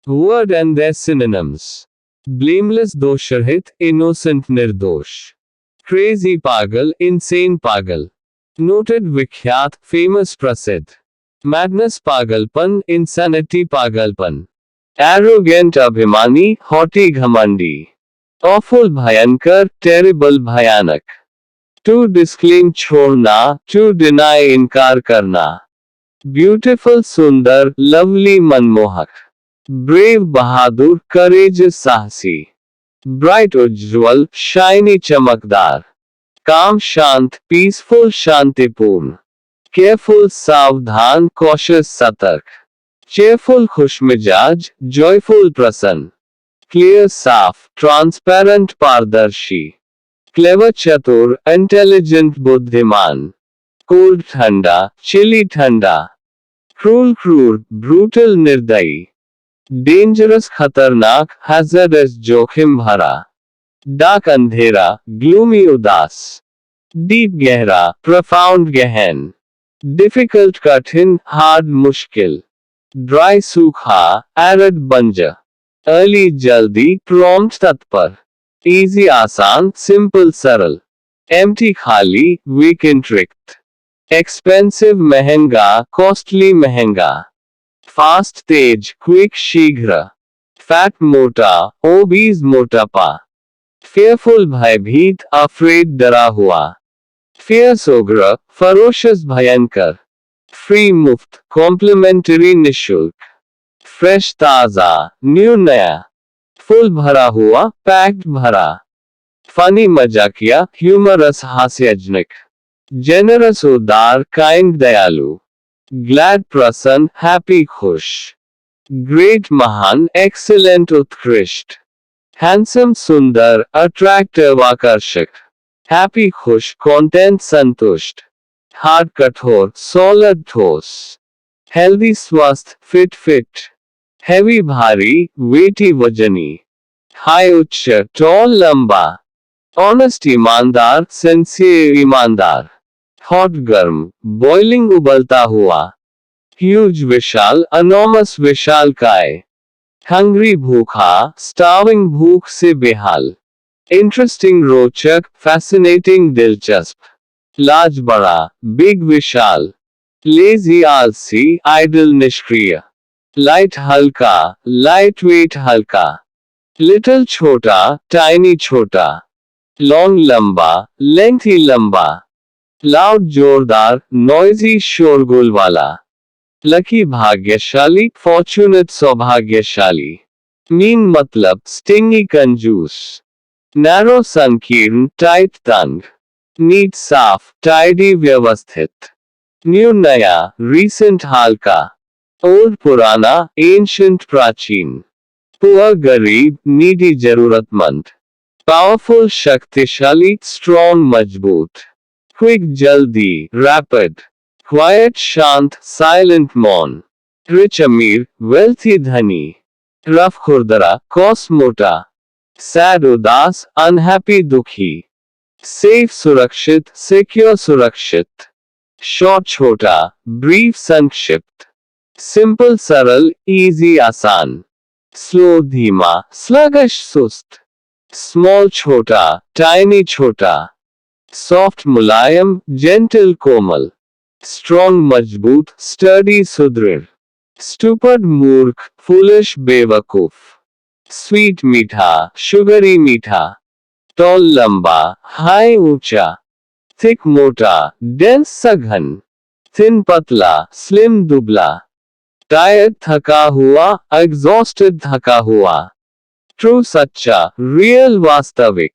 Word and their synonyms. Blameless दोषरहित, innocent निर्दोष. Crazy पागल, insane पागल. Noted विख्यात, famous प्रसिद्ध. Madness पागलपन, insanity पागलपन. Arrogant अभिमानी, haughty घमंडी. Awful भयंकर, terrible भयानक. To disclaim छोड़ना, to deny इनकार करना. Beautiful सुंदर, lovely मनमोहक. Brave बहादुर, courageous साहसी. Bright उज्ज्वल, shiny चमकदार. Calm शांत, peaceful शांतिपूर्ण. Careful सावधान, cautious सतर्क. Cheerful खुशमिजाज, joyful प्रसन्न. Clear साफ, transparent पारदर्शी. Clever चतुर, intelligent बुद्धिमान. Cold ठंडा, chilly ठंडा. Cruel क्रूर, brutal निर्दयी. Dangerous खतरनाक, hazardous जोखिम भरा. Dark अंधेरा, gloomy उदास. Deep गहरा, profound गहन. Difficult कठिन, hard मुश्किल. Dry सूखा, arid बंजर. Early जल्दी, prompt तत्पर. Easy आसान, simple सरल. Empty खाली, weak रिक्त. Expensive महंगा, costly महंगा. Fast तेज, quick शीघ्र. Fat मोटा, obese मोटापा. Fearful भयभीत, afraid डरा हुआ. Fierce उग्र, ferocious भयंकर. Free मुफ्त, complimentary निशुल्क. Fresh ताजा, new नया. Full भरा हुआ, packed भरा. Funny मजाकिया, humorous हास्यजनक. Generous उदार, kind दयालु. Glad प्रसन्न, happy खुश. Great महान, excellent उत्कृष्ट. Handsome सुंदर, attractive आकर्षक. Happy खुश, content संतुष्ट. Hard कठोर, solid ठोस. Healthy स्वस्थ, fit. Heavy भारी, weighty वजनी. High उच्च, tall लंबा. Honest ईमानदार, sincere ईमानदार. Hot गर्म, boiling उबलता हुआ. Huge विशाल, enormous विशालकाय. Hungry भूखा, starving भूख से बेहाल. Interesting रोचक, fascinating दिलचस्प. Large बड़ा, big विशाल. Lazy आलसी, idle निष्क्रिय. Light हल्का, lightweight हल्का. Little छोटा, tiny छोटा. Long लंबा, lengthy लंबा. Loud जोरदार, noisy शोरगुल वाला. Lucky भाग्यशाली, fortunate सौभाग्यशाली. Mean मतलब stingy कंजूस. Narrow संकीर्ण, tight तंग. Neat साफ, tidy व्यवस्थित. New नया, recent हाल का. Old पुराना, ancient प्राचीन. Poor गरीब, needy जरूरतमंद. Powerful शक्तिशाली, strong मजबूत. Quick जल्दी, rapid. Quiet शांत, silent मौन. Rich अमीर, wealthy धनी. Rough खुरदरा, coarse मोटा. Sad उदास, unhappy दुखी. Safe सुरक्षित, secure सुरक्षित. Short छोटा, brief संक्षिप्त. Simple सरल, easy आसान. Slow धीमा, sluggish सुस्त. Small छोटा, tiny छोटा. Soft मुलायम, gentle कोमल. Strong मजबूत, sturdy सुदृढ़. Stupid मूर्ख, foolish बेवकूफ. Sweet मीठा, sugary मीठा. Tall लंबा, high ऊंचा. Thick मोटा, dense सघन. Thin पतला, slim दुबला. Tired थका हुआ, exhausted थका हुआ. True सच्चा, real वास्तविक.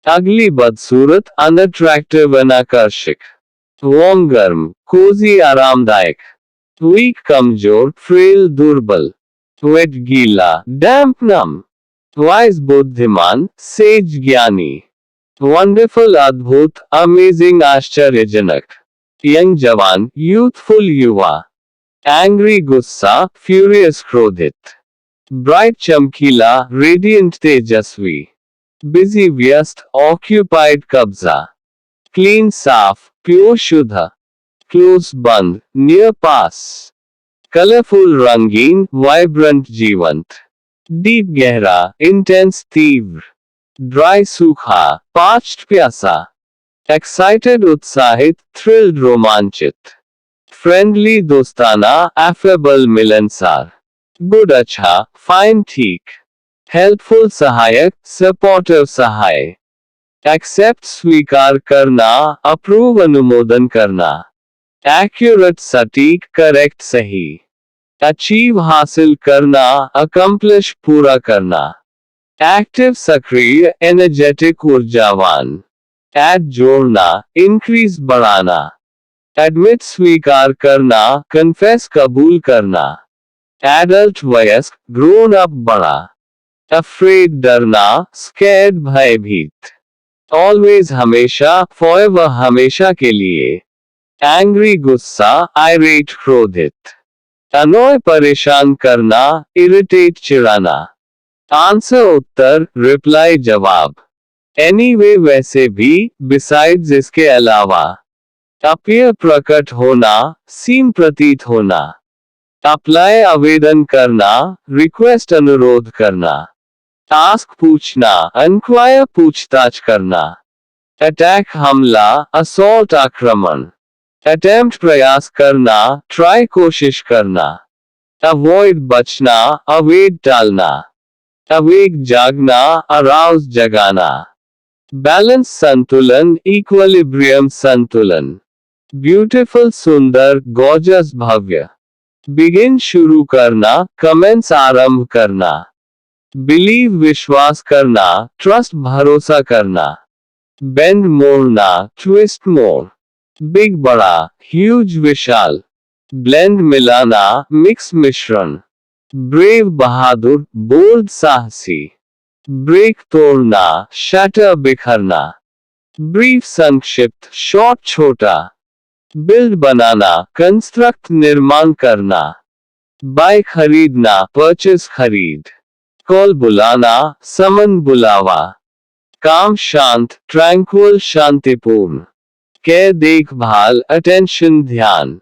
Ugly बदसूरत, unattractive अनाकर्षक. Warm गर्म, cozy आरामदायक. Weak कमजोर, frail दुर्बल. Wet गीला, damp numb. Wise बुद्धिमान, sage ज्ञानी. Wonderful अद्भुत, amazing आश्चर्यजनक. Young जवान, youthful युवा. Angry गुस्सा, furious क्रोधित. Bright चमकीला, radiant तेजस्वी. Busy व्यस्त, occupied कब्जा. Clean साफ, pure शुद्ध. Close बंद, near pass. कलरफुल रंगीन, वाइब्रेंट जीवंत। डीप गहरा, इंटेंस तीव्र। ड्राई सूखा, पार्च्ड प्यासा। एक्साइटेड उत्साहित, थ्रिल्ड रोमांचित। फ्रेंडली दोस्ताना, एफेबल मिलनसार। गुड अच्छा, फाइन ठीक। हेल्पफुल सहायक, सपोर्टिव सहाय। एक्सेप्ट स्वीकार करना, अप्रूव अनुमोदन करना। एक्यूरेट सटीक, करेक्ट सही। अचीव हासिल करना, अकम्प्लिश पूरा करना। एक्टिव सक्रिय, एनर्जेटिक ऊर्जावान। ऐड जोड़ना, इंक्रीज बढ़ाना। एडमिट स्वीकार करना, कन्फेस कबूल करना। एडल्ट वयस्क, ग्रोन अप बड़ा। अफ्रेड डरना, स्कैर्ड भयभीत। ऑलवेज हमेशा, फॉरएवर हमेशा के लिए। एंग्री गुस्सा, आयरेट क्रोधित। अनोय परेशान करना, इरिटेट चिढ़ाना। आंसर उत्तर, रिप्लाई जवाब। एनीवे वैसे भी, बिसाइड्स इसके अलावा। अपीयर प्रकट होना, सीम प्रतीत होना। अप्लाई आवेदन करना, रिक्वेस्ट अनुरोध करना। टास्क पूछना, इंक्वायर पूछताछ करना। अटैक हमला, असॉल्ट आक्रमण। अटेम्प्ट प्रयास करना, ट्राई कोशिश करना। अवॉइड बचना, अवेड टालना। अवेक जागना, अराउज जगाना। बैलेंस संतुलन, इक्विलिब्रियम संतुलन। ब्यूटीफुल सुंदर, गॉर्जियस भव्य। बिगिन शुरू करना, कमेंस आरंभ करना। बिलीव विश्वास करना, ट्रस्ट भरोसा करना। बेंड मोड़ना, ट्विस्ट मोड़। बिग बड़ा, ह्यूज विशाल। ब्लेंड मिलाना, मिक्स मिश्रण। ब्रेव बहादुर, बोल्ड साहसी। ब्रेक तोड़ना, शटर बिखरना। ब्रीफ संक्षिप्त, शॉर्ट छोटा। बिल्ड बनाना, कंस्ट्रक्ट निर्माण करना। बाय खरीदना, परचेस खरीद। कॉल बुलाना, समन बुलावा। काम शांत, ट्रैंक्विल शांतिपूर्ण। केयर देखभाल, अटेंशन ध्यान।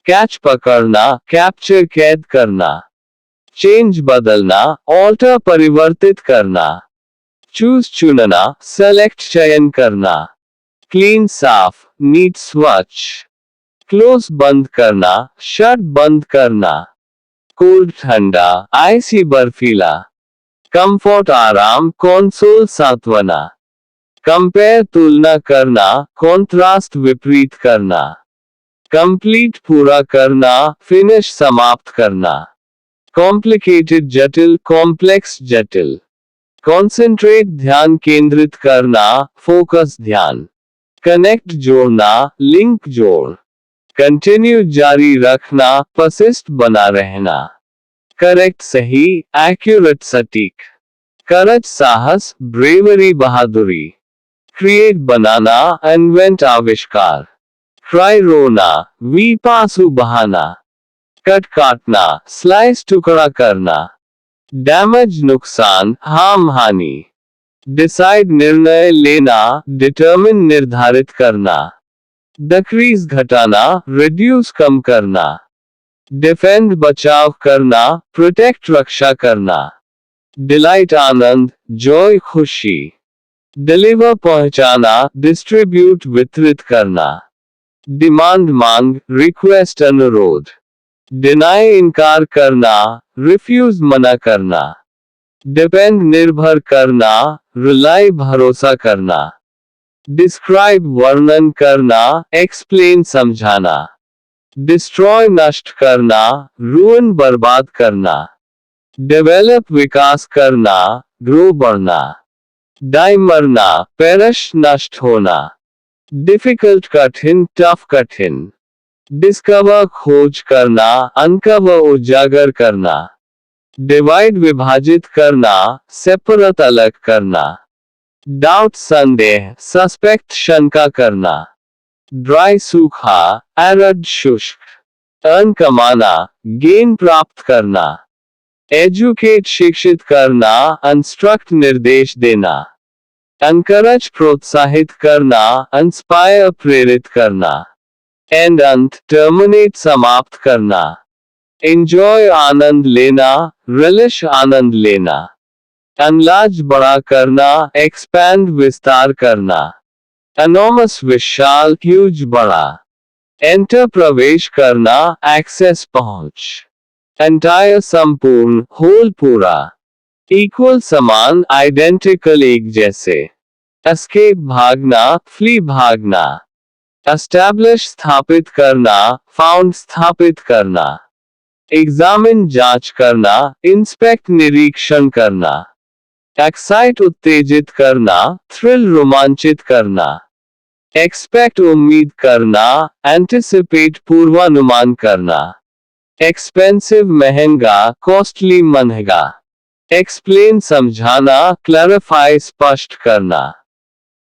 कैच पकड़ना, कैप्चर कैद करना। चेंज बदलना, ऑल्टर परिवर्तित करना। चूज चुनना, सेलेक्ट चयन करना। क्लीन साफ, नीट स्वच्छ। क्लोज बंद करना, शट बंद करना। कोल्ड ठंडा, आइसी बर्फीला। कंफर्ट आराम, कंसोल सांत्वना। कंपेयर तुलना करना, कॉन्ट्रास्ट विपरीत करना। कंप्लीट पूरा करना, फिनिश समाप्त करना। कॉम्प्लिकेटेड जटिल, कॉम्प्लेक्स जटिल। कॉन्सेंट्रेट ध्यान केंद्रित करना, फोकस ध्यान। कनेक्ट जोड़ना, लिंक जोड़। कंटिन्यू जारी रखना, परसिस्ट बना रहना। करेक्ट सही, एक्यूरेट सटीक। करज साहस, ब्रेवरी बहादुरी। क्रिएट बनाना, इन्वेंट आविष्कार। क्राई रोना, वीपासु बहाना। कट काटना, स्लाइस टुकड़ा करना। डैमेज नुकसान, हार्म हानि। डिसाइड निर्णय लेना, डिटर्मिन निर्धारित करना। डिक्रीज घटाना, रिड्यूस कम करना। डिफेंड बचाव करना, प्रोटेक्ट रक्षा करना। डिलाइट आनंद, जॉय खुशी। डिलीवर पहुंचाना, डिस्ट्रीब्यूट वितरित करना। डिमांड मांग, रिक्वेस्ट अनुरोध। डिनाई इनकार करना, रिफ्यूज मना करना। डिपेंड निर्भर करना, रिलाई भरोसा करना। डिस्क्राइब वर्णन करना, एक्सप्लेन समझाना। डिस्ट्रॉय नष्ट करना, रूइन बर्बाद करना। डेवलप विकास करना, ग्रो बढ़ना। डाई मरना, पेरिश नष्ट होना। डिफिकल्ट कठिन, टफ कठिन। डिस्कवर खोज करना, अनकवर उजागर करना। डिवाइड विभाजित करना, सेपरेट अलग करना। डाउट संदेह, सस्पेक्ट शंका करना। ड्राई सूखा, एरिड शुष्क। अर्न कमाना, गेन प्राप्त करना। एजुकेट शिक्षित करना, इंस्ट्रक्ट निर्देश देना। एनकरेज प्रोत्साहित करना, इंस्पायर प्रेरित करना। एंड अंत, टर्मिनेट समाप्त करना। एंजॉय आनंद लेना, रिलिश आनंद लेना। एनलार्ज बड़ा करना, एक्सपैंड विस्तार करना। एनॉर्मस विशाल ह्यूज बड़ा। एंटर प्रवेश करना, एक्सेस पहुंच। एंटायर संपूर्ण होल पूरा। इक्वल समान आइडेंटिकल एक जैसे। एस्केप भागना, फ्ली भागना। एस्टैब्लिश स्थापित करना, फाउंड स्थापित करना। एग्जामिन जांच करना, इंस्पेक्ट निरीक्षण करना। एक्साइट उत्तेजित करना, थ्रिल रोमांचित करना। एक्सपेक्ट उम्मीद करना, एंटिसिपेट पूर्वानुमान करना। एक्सपेंसिव महंगा, कॉस्टली महंगा। एक्सप्लेन समझाना, क्लैरिफाई स्पष्ट करना।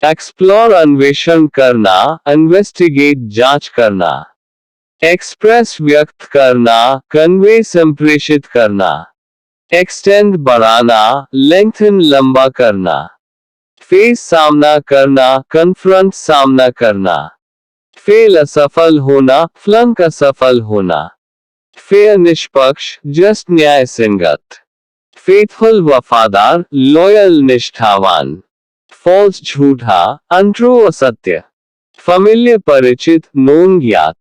एक्सप्लोर अन्वेषण करना, इन्वेस्टिगेट जांच करना। एक्सप्रेस व्यक्त करना, कन्वे संप्रेषित करना। एक्सटेंड बढ़ाना, लेंथन लंबा करना। फेस सामना करना, कन्फ्रंट सामना करना। फेल असफल होना, फ्लंक असफल होना। फेयर निष्पक्ष, जस्ट न्याय संगत। फेथफुल वफादार, लॉयल निष्ठावान। फॉल्स झूठा, अनट्रू असत्य। फमिलियर परिचित, नोन ज्ञात।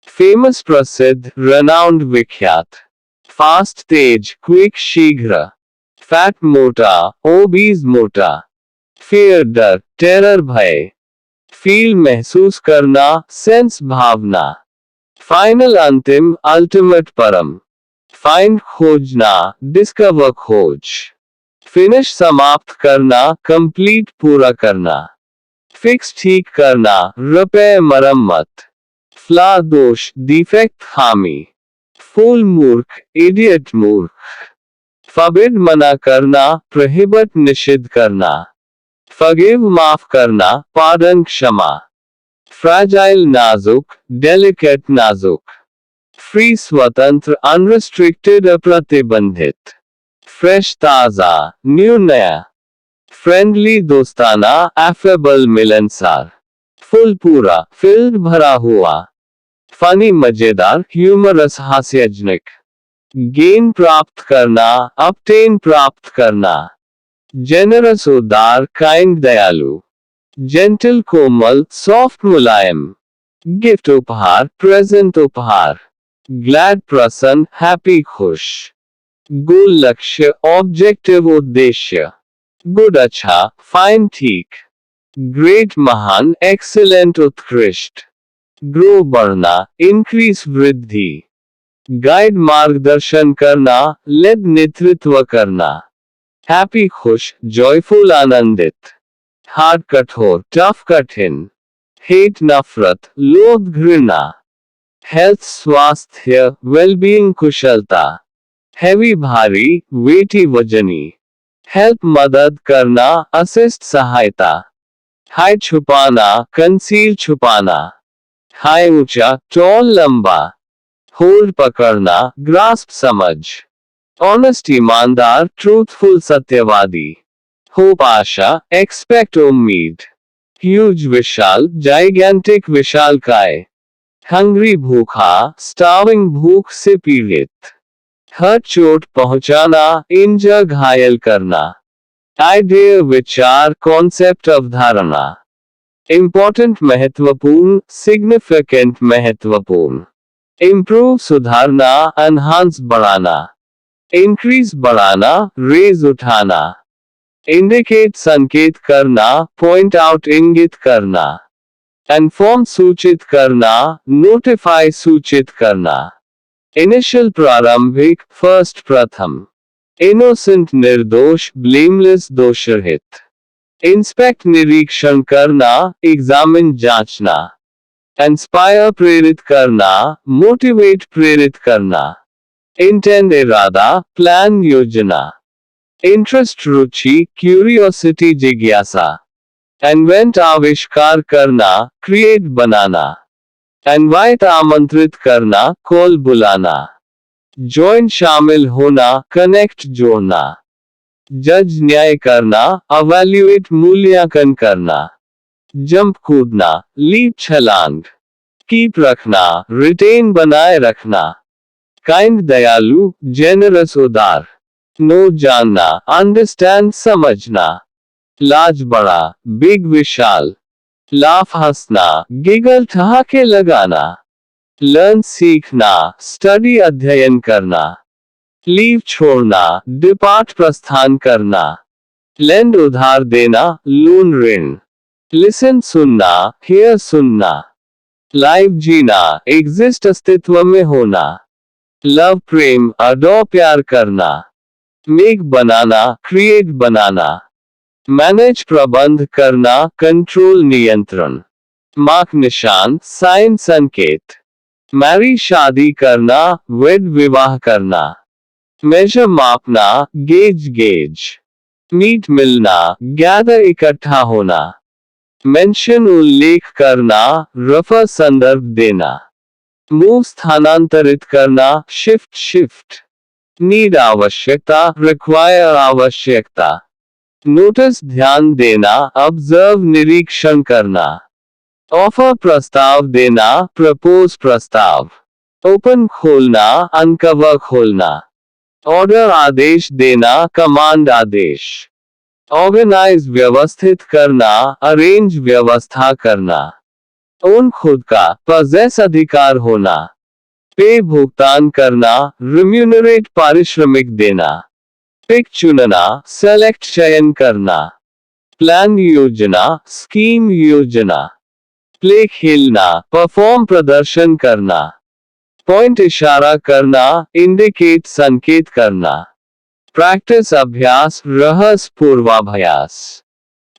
फेमस प्रसिद्ध, रेनाउंड विख्यात। फास्ट तेज, क्विक शीघ्र। फैट मोटा, ओबीज मोटा। फियर डर, टेरर भय। फील महसूस करना, सेंस भावना। फाइनल अंतिम, अल्टीमेट परम। फाइंड खोजना, डिस्कवर खोज। फिनिश समाप्त करना, कंप्लीट पूरा करना। फिक्स ठीक करना, रिपेयर मरम्मत। फ्ला दोष, डिफेक्ट खामी। फूल मूर्ख, इडियट मूर्ख। फबिड मना करना, प्रोहिबिट निषिद्ध करना। फगिव माफ करना, पार्डन क्षमा। फ्रैजाइल नाजुक, डेलिकेट नाजुक। फ्री स्वतंत्र, अनरिस्ट्रिक्टेड अप्रतिबंधित। फ्रेश ताजा, न्यू नया। फ्रेंडली दोस्ताना, एफेबल मिलनसार। फुल पूरा, फिल्ड भरा हुआ। फनी मजेदार, ह्यूमरस हास्यजनक। गेन प्राप्त करना, अपटेन प्राप्त करना। जेनरस उदार, काइंड दयालु। जेंटल कोमल, सॉफ्ट मुलायम। गिफ्ट उपहार, प्रेजेंट उपहार। ग्लैड प्रसन्न, हैप्पी खुश। गोल लक्ष्य, ऑब्जेक्टिव उद्देश्य। गुड अच्छा, फाइन ठीक। ग्रेट महान, एक्सीलेंट उत्कृष्ट। ग्रो बढ़ना, इंक्रीज वृद्धि। गाइड मार्गदर्शन करना, लेड नेतृत्व करना। हैप्पी खुश, जॉयफुल आनंदित। हार्ड कठोर, टफ कठिन। हेट नफरत, लोभ घृणा। हेल्थ स्वास्थ्य, वेलबींग कुशलता। हैवी भारी, वेटी वजनी। हेल्प मदद करना, असिस्ट सहायता। हाई छुपाना, कंसील छुपाना। हाई ऊंचा, टॉल लंबा। होल्ड पकड़ना, ग्रास्प समझ। ऑनेस्ट ईमानदार, ट्रूथफुल सत्यवादी। होप आशा, एक्सपेक्ट उम्मीद। ह्यूज विशाल, जाइगेंटिक विशालकाय। हंग्री भूखा, स्टार्विंग भूख से पीड़ित। हर्ट चोट पहुंचाना, इंजर घायल करना। आइडिया विचार, कॉन्सेप्ट अवधारणा। इम्पोर्टेंट महत्वपूर्ण, सिग्निफिकेंट महत्वपूर्ण। इम्प्रूव सुधारना, एनहांस बढ़ाना। इंक्रीज बढ़ाना, रेज उठाना। इंडिकेट संकेत करना, पॉइंट आउट इंगित करना। इन्फॉर्म सूचित करना, नोटिफाई सूचित करना। इनिशियल प्रारंभिक, फर्स्ट प्रथम। इनोसेंट निर्दोष, ब्लेमलेस दोषरहित। इंस्पेक्ट निरीक्षण करना, एग्जामिन जांचना। इंस्पायर प्रेरित करना, मोटिवेट प्रेरित करना। इंटेंड इरादा, प्लान योजना। इंटरेस्ट रुचि, क्यूरियोसिटी जिज्ञासा। इन्वेंट आविष्कार करना, क्रिएट बनाना। इनवाइट आमंत्रित करना, कॉल बुलाना। ज्वाइन शामिल होना, कनेक्ट जोड़ना। जज न्याय करना, अवैल्यूएट मूल्यांकन करना। जंप कूदना, लीप छलांग। कीप रखना, रिटेन बनाए रखना। काइंड दयालु, जेनरस उदार। नो जानना, अंडरस्टैंड समझना। लाज बड़ा, बिग विशाल। लाफ हंसना, गिगल ठहाके लगाना। लर्न सीखना, स्टडी अध्ययन करना। लीव छोड़ना, डिपार्ट प्रस्थान करना। लेंड उधार देना, लोन ऋण। लिसन सुनना, हियर सुनना। लाइव जीना, एग्जिस्ट अस्तित्व में होना। लव प्रेम, अडो प्यार करना। मेक बनाना, क्रिएट बनाना। मैनेज प्रबंध करना, कंट्रोल नियंत्रण। मार्क निशान, साइन संकेत। मैरी शादी करना, वेड विवाह करना। मेजर मापना, गेज गेज। मीट मिलना, गैदर इकट्ठा होना। मेंशन उल्लेख करना, रेफर संदर्भ देना। मूव स्थानांतरित करना, शिफ्ट शिफ्ट। नीड आवश्यकता, रिक्वायर आवश्यकता। नोटिस ध्यान देना, ऑब्जर्व निरीक्षण करना। ऑफर प्रस्ताव देना, प्रपोज प्रस्ताव। ओपन खोलना, अनकवर खोलना। ऑर्डर आदेश देना, कमांड आदेश। ऑर्गेनाइज व्यवस्थित करना, अरेंज व्यवस्था करना। ओन खुद का, पजेस अधिकार होना। पे भुगतान करना, रिम्यूनरेट पारिश्रमिक देना। पिक चुनना, सेलेक्ट चयन करना। प्लान योजना, स्कीम योजना। प्ले खेलना, परफॉर्म प्रदर्शन करना। पॉइंट इशारा करना, इंडिकेट संकेत करना। प्रैक्टिस अभ्यास, रहस पूर्वाभ्यास।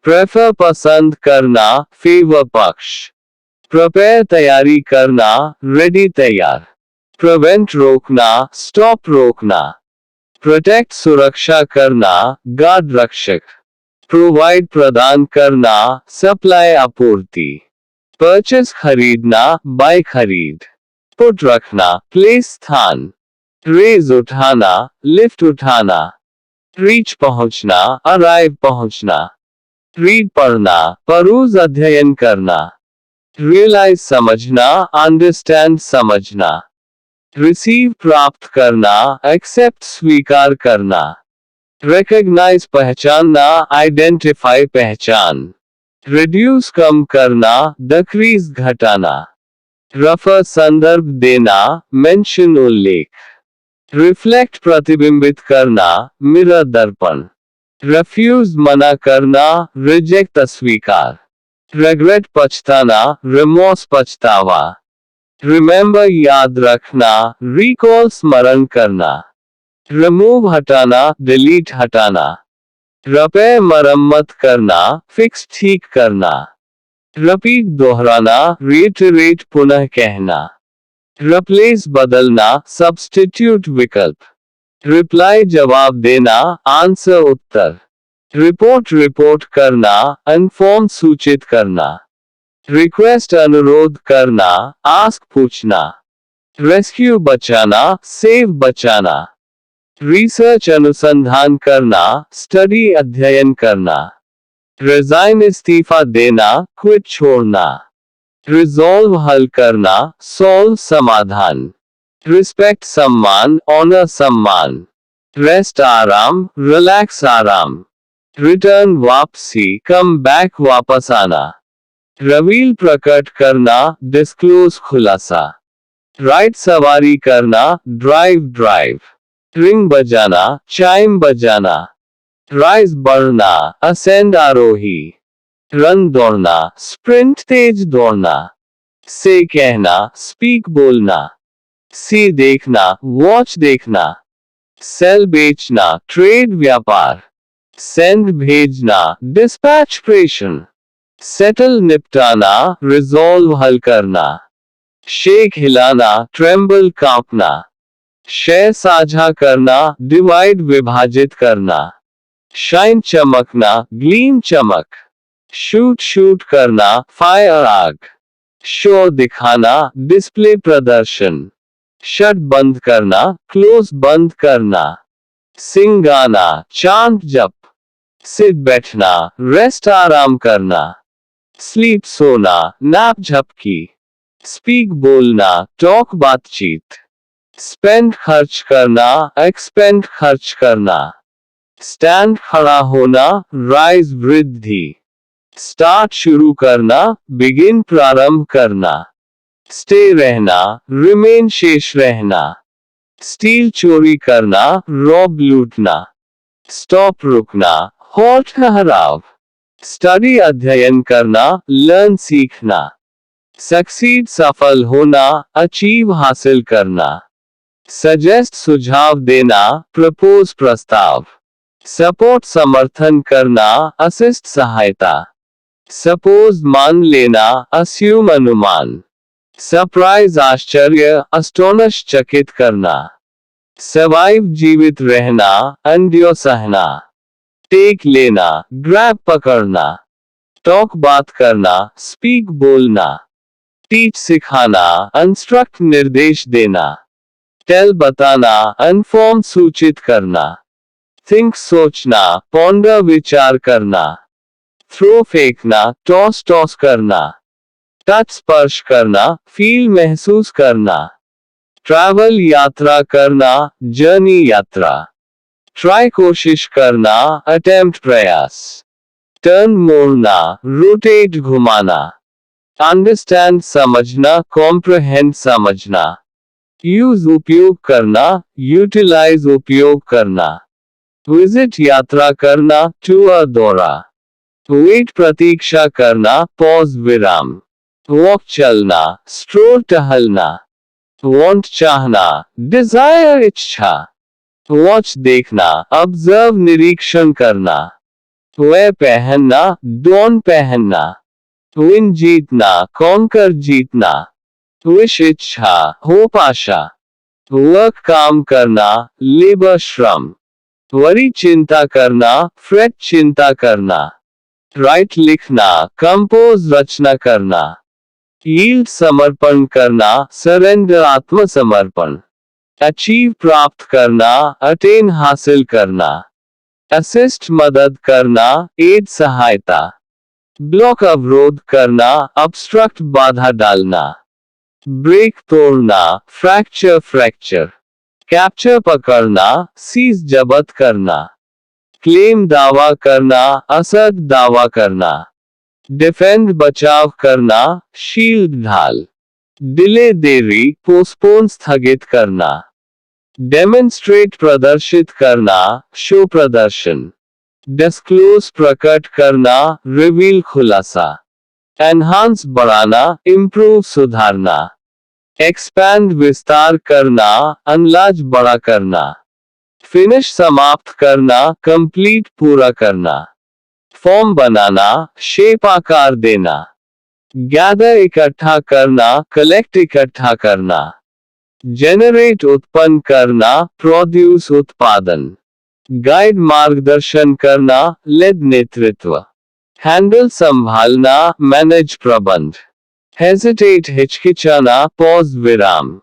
प्रेफर पसंद करना, फेवर पक्ष। प्रिपेयर तैयारी करना, रेडी तैयार। प्रिवेंट रोकना, स्टॉप रोकना। प्रोटेक्ट सुरक्षा करना, गार्ड रक्षक। प्रोवाइड प्रदान करना, सप्लाई आपूर्ति। परचेस खरीदना, बाय खरीद। पुट रखना, प्लेस स्थान। रेज उठाना, लिफ्ट उठाना। रीच पहुंचना, अराइव पहुंचना। रीड पढ़ना, परूज अध्ययन करना। रियलाइज समझना, अंडरस्टैंड समझना। रिसीव प्राप्त करना, एक्सेप्ट स्वीकार करना। रिकॉग्नाइज पहचानना, आइडेंटिफाई पहचान। रिड्यूस कम करना, डिक्रीज घटाना। रेफर संदर्भ देना, मेंशन उल्लेख। रिफ्लेक्ट प्रतिबिंबित करना, मिरर दर्पण। रिफ्यूज मना करना, रिजेक्ट अस्वीकार। रिग्रेट पछताना, रिमोर्स पछतावा। रिमेंबर याद रखना, रिकॉल स्मरण करना। रिमूव हटाना, डिलीट हटाना। रिपेयर मरम्मत करना, फिक्स ठीक करना। रिपीट दोहराना, रिइटरेट पुनः कहना। रिप्लेस बदलना, सब्स्टिट्यूट विकल्प। रिप्लाई जवाब देना, आंसर उत्तर। रिपोर्ट रिपोर्ट करना, इन्फॉर्म सूचित करना। रिक्वेस्ट अनुरोध करना, आस्क पूछना। रेस्क्यू बचाना, सेव बचाना। रिसर्च अनुसंधान करना, स्टडी अध्ययन करना। रिजाइन इस्तीफा देना, क्विट छोड़ना। रिजॉल्व हल करना, सॉल्व समाधान। रिस्पेक्ट सम्मान, ऑनर सम्मान। रेस्ट आराम, रिलैक्स आराम। रिटर्न वापसी, कम बैक वापस आना। रिवील प्रकट करना, डिस्क्लोज खुलासा। राइड सवारी करना, ड्राइव ड्राइव। रिंग बजाना, चाइम बजाना। राइज बढ़ना, असेंड आरोही। रन दौड़ना, स्प्रिंट तेज दौड़ना। से कहना, स्पीक बोलना। सी देखना, वॉच देखना। सेल बेचना, ट्रेड व्यापार। सेंड भेजना, डिस्पैच प्रेषण। सेटल निपटाना, रिजॉल्व हल करना। शेक हिलाना, ट्रेम्बल कांपना। शेयर साझा करना, डिवाइड विभाजित करना। शाइन चमकना, ग्लीम चमक। शूट शूट करना, फायर आग। शो दिखाना, डिस्प्ले प्रदर्शन। शट बंद करना, क्लोज बंद करना। सिंग गाना, चांट जप। सिट बैठना, रेस्ट आराम करना। स्लीप सोना, नैप झपकी। स्पीक बोलना, टॉक बातचीत। स्पेंड खर्च करना, एक्सपेंड खर्च करना। स्टैंड खड़ा होना, राइज वृद्धि। स्टार्ट शुरू करना, बिगिन प्रारंभ करना। स्टे रहना, रिमेन शेष रहना। स्टील चोरी करना, रॉब लूटना। स्टॉप रुकना, हॉल्ट ठहराव। स्टडी अध्ययन करना, लर्न सीखना। सक्सीड सफल होना, अचीव हासिल करना। सजेस्ट सुझाव देना, प्रपोज प्रस्ताव। सपोर्ट समर्थन करना, असिस्ट सहायता। सपोज मान लेना, अस्यूम अनुमान। सरप्राइज आश्चर्य, अस्टोनिश चकित करना। सर्वाइव जीवित रहना, एंड्योर सहना। टेक लेना, ग्रैब पकड़ना। टॉक बात करना, स्पीक बोलना। टीच सिखाना, इंस्ट्रक्ट निर्देश देना। टेल बताना, इन्फॉर्म सूचित करना। थिंक सोचना, पॉन्डर विचार करना। थ्रो फेंकना, टॉस टॉस करना। टच स्पर्श करना, फील महसूस करना। ट्रैवल यात्रा करना, जर्नी यात्रा। ट्राई कोशिश करना, अटेम्प्ट प्रयास। टर्न मोड़ना, रोटेट घुमाना। अंडरस्टैंड समझना, कॉम्प्रहेंड समझना। यूज उपयोग करना, यूटिलाइज उपयोग करना। विजिट यात्रा करना, टूर दौरा। वेट प्रतीक्षा करना, पॉज विराम। वॉक चलना, स्ट्रोल टहलना। वांट चाहना, डिजायर इच्छा। वॉच देखना, ऑब्जर्व निरीक्षण करना। वेयर पहनना, डॉन पहनना। विन जीतना, कॉन्कर जीतना। विश इच्छा, होप आशा। वर्क काम करना, लेबर श्रम। वरी चिंता करना, फ्रेट चिंता करना। राइट लिखना, कंपोज रचना करना। यील्ड समर्पण करना, सरेंडर आत्मसमर्पण। अचीव प्राप्त करना, अटेन हासिल करना। असिस्ट मदद करना, एड सहायता। ब्लॉक अवरोध करना, ऑब्स्ट्रक्ट बाधा डालना। ब्रेक तोड़ना, फ्रैक्चर फ्रैक्चर। कैप्चर पकड़ना, सीज जब्त करना। क्लेम दावा करना, असद दावा करना। डिफेंड बचाव करना, शील्ड ढाल। डिले देरी, पोस्टपोन स्थगित करना। डेमोन्स्ट्रेट प्रदर्शित करना, शो प्रदर्शन। डिस्क्लोज प्रकट करना, रिवील खुलासा। एनहांस बढ़ाना, इम्प्रूव सुधारना। एक्सपैंड विस्तार करना, अनलाज बड़ा करना। फिनिश समाप्त करना, कंप्लीट पूरा करना। फॉर्म बनाना, शेप आकार देना। गैदर इकट्ठा करना, कलेक्ट इकट्ठा करना। जेनरेट उत्पन्न करना, प्रोड्यूस उत्पादन। गाइड मार्गदर्शन करना, लेड नेतृत्व। हैंडल संभालना, मैनेज प्रबंध। हेजिटेट हिचकिचाना, पॉज विराम।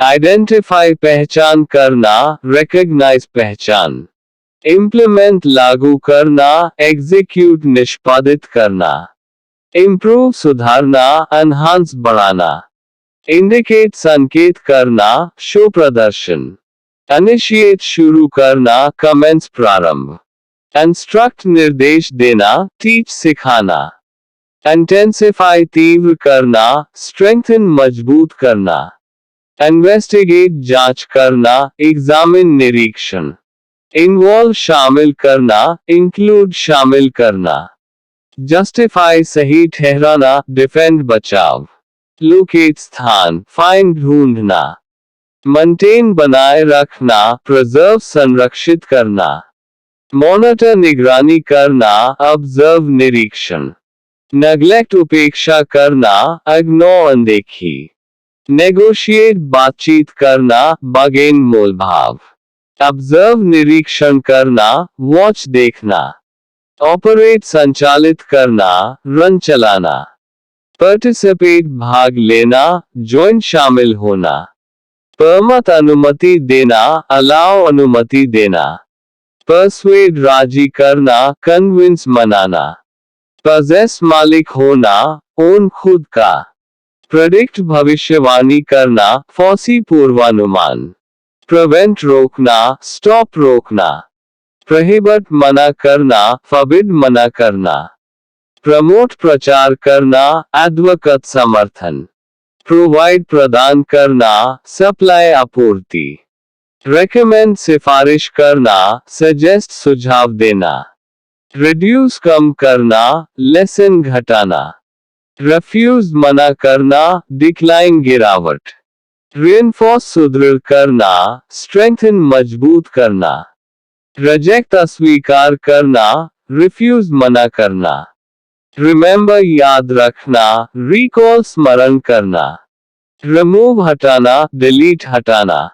आइडेंटिफाई पहचान करना, रिकॉग्नाइज पहचान। इम्प्लीमेंट लागू करना, एग्जीक्यूट निष्पादित करना। इम्प्रूव सुधारना, एनहांस बढ़ाना। इंडिकेट संकेत करना, शो प्रदर्शन। इनिशिएट शुरू करना, कमेंस प्रारंभ। इंस्ट्रक्ट निर्देश देना, टीच सिखाना। इंटेंसिफाई तीव्र करना, स्ट्रेंथन मजबूत करना। इन्वेस्टिगेट जांच करना, एग्जामिन निरीक्षण। इन्वॉल्व शामिल करना, इंक्लूड शामिल करना। जस्टिफाई सही ठहराना, डिफेंड बचाव। लोकेट स्थान, फाइंड ढूंढना। मेंटेन बनाए रखना, प्रिजर्व संरक्षित करना। मॉनिटर निगरानी करना, ऑब्जर्व निरीक्षण। नेग्लेक्ट उपेक्षा करना, इग्नोर अनदेखी। नेगोशिएट बातचीत करना, बागेन मोलभाव। ऑब्जर्व निरीक्षण करना, वॉच देखना। ऑपरेट संचालित करना, रन चलाना। पार्टिसिपेट भाग लेना, ज्वाइन शामिल होना। परमत अनुमति देना, अलाउ अनुमति देना। परसुएड राजी करना, कन्विंस मनाना। पजेस मालिक होना, ओन खुद का। प्रेडिक्ट भविष्यवाणी करना, फॉसी पूर्वानुमान। प्रिवेंट रोकना, स्टॉप रोकना। प्रोहिबिट मना करना, फॉरबिड मना करना। प्रमोट प्रचार करना, एडवोकेट समर्थन। प्रोवाइड प्रदान करना, सप्लाई आपूर्ति। रेकमेंड सिफारिश करना, सजेस्ट सुझाव देना। रिड्यूस कम करना, लेसन घटाना। रिफ्यूज मना करना, डिक्लाइन गिरावट। रिइंफोर्स सुदृढ़ करना, स्ट्रेंथन मजबूत करना। रिजेक्ट अस्वीकार करना, रिफ्यूज मना करना। रिमेंबर याद रखना, रिकॉल स्मरण करना। रिमूव हटाना, डिलीट हटाना।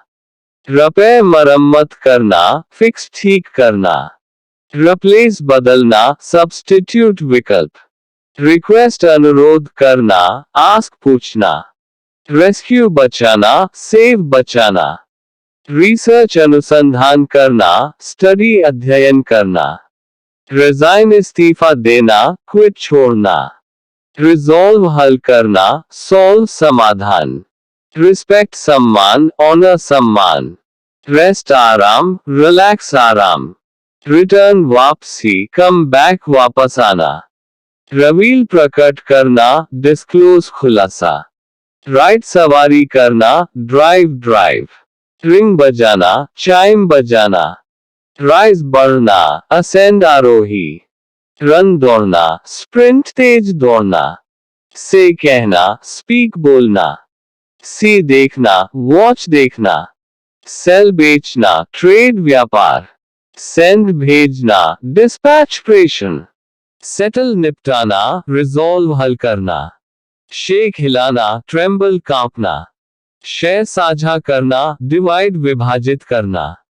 रिपेयर मरम्मत करना, फिक्स ठीक करना। रिप्लेस बदलना, सब्स्टिट्यूट विकल्प। रिक्वेस्ट अनुरोध करना, आस्क पूछना। रेस्क्यू बचाना, सेव बचाना। रिसर्च अनुसंधान करना, स्टडी अध्ययन करना। रिजाइन इस्तीफा देना, क्विट छोड़ना। रिजॉल्व हल करना, सॉल्व समाधान। रिस्पेक्ट सम्मान, ऑनर सम्मान। रेस्ट आराम, रिलैक्स आराम। रिटर्न वापसी, कम बैक वापस आना। रिवील प्रकट करना, डिस्क्लोज खुलासा। राइड सवारी करना, ड्राइव ड्राइव। रिंग बजाना, चाइम बजाना। राइज बढ़ना, असेंड आरोही। रन दौड़ना, स्प्रिंट तेज दौड़ना। से कहना, स्पीक बोलना। सी देखना, वॉच देखना। सेल बेचना, ट्रेड व्यापार। सेंड भेजना, डिस्पैच प्रेषण। सेटल निपटाना, रिजॉल्व हल करना। शेक हिलाना, ट्रेम्बल कांपना। शेयर साझा करना, डिवाइड विभाजित करना।